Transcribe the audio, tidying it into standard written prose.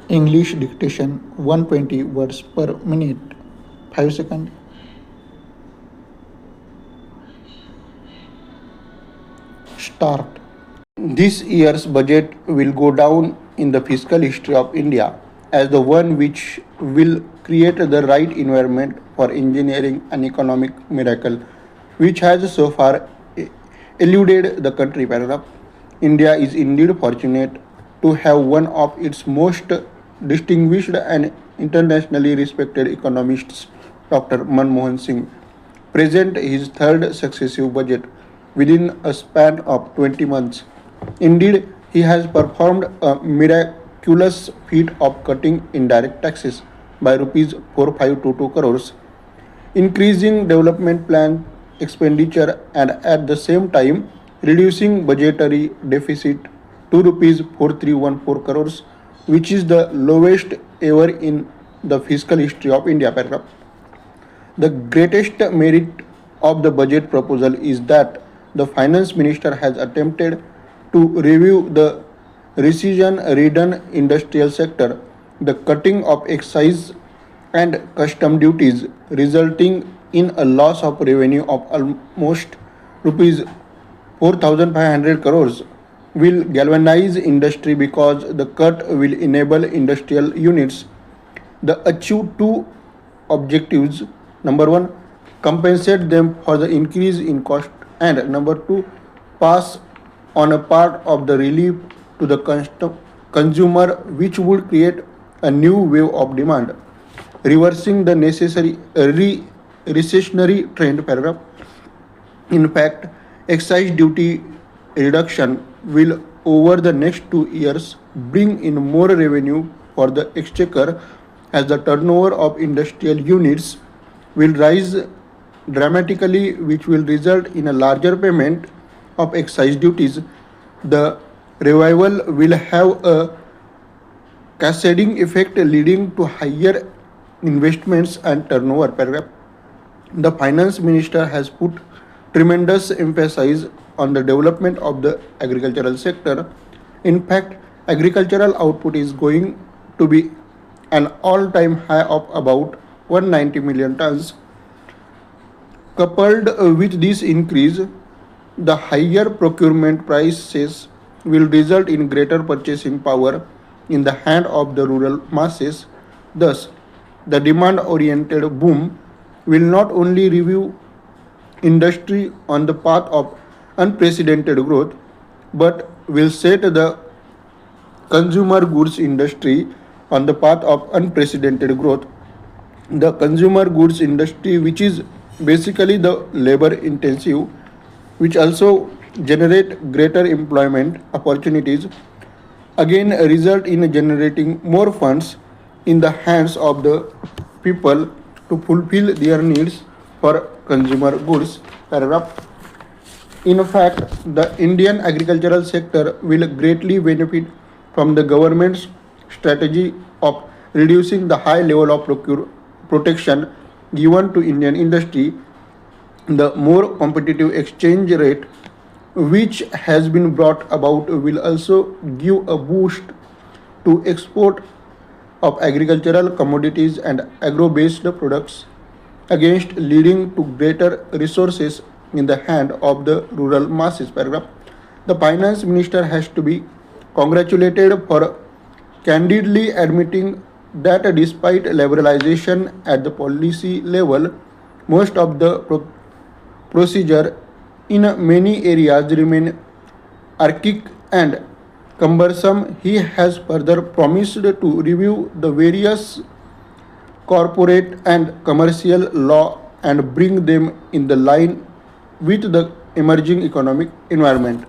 English dictation 120 words per minute. 5 seconds. Start. This year's budget will go down in the fiscal history of India as the one which will create the right environment for engineering an economic miracle which has so far eluded the country. Paragraph. India is indeed fortunate to have one of its most distinguished and internationally respected economists, Dr. Manmohan Singh, present his third successive budget within a span of 20 months. Indeed, he has performed a miraculous feat of cutting indirect taxes by rupees 4522 crores, increasing development plan expenditure and at the same time reducing budgetary deficit to rupees 4314 crores, which is the lowest ever in the fiscal history of India. Paragraph. The greatest merit of the budget proposal is that the finance minister has attempted to review the recession-ridden industrial sector, the cutting of excise and custom duties, resulting in a loss of revenue of almost rupees 4,500 crores, will galvanize industry because the cut will enable industrial units the achieve two objectives: number one, compensate them for the increase in cost, and number two, pass on a part of the relief to the consumer, which would create a new wave of demand, reversing the necessary recessionary trend. Paragraph. In fact, excise duty reduction will over the next 2 years bring in more revenue for the exchequer as the turnover of industrial units will rise dramatically, which will result in a larger payment of excise duties. The revival will have a cascading effect leading to higher investments and turnover. Paragraph. The finance minister has put tremendous emphasis on the development of the agricultural sector. In fact, agricultural output is going to be an all-time high of about 190 million tons. Coupled with this increase, the higher procurement prices will result in greater purchasing power in the hand of the rural masses. Thus, the demand-oriented boom will not only review industry on the path of unprecedented growth, but will set the consumer goods industry on the path of unprecedented growth. The consumer goods industry, which is basically the labor intensive, which also generate greater employment opportunities, again result in generating more funds in the hands of the people to fulfill their needs for consumer goods. Paragraph. In fact, the Indian agricultural sector will greatly benefit from the government's strategy of reducing the high level of protection given to Indian industry. The more competitive exchange rate which has been brought about will also give a boost to export of agricultural commodities and agro-based products, against leading to greater resources in the hand of the rural masses. Paragraph. The finance minister has to be congratulated for candidly admitting that despite liberalization at the policy level, most of the procedure in many areas remain archaic and cumbersome. He has further promised to review the various corporate and commercial law and bring them in the line with the emerging economic environment.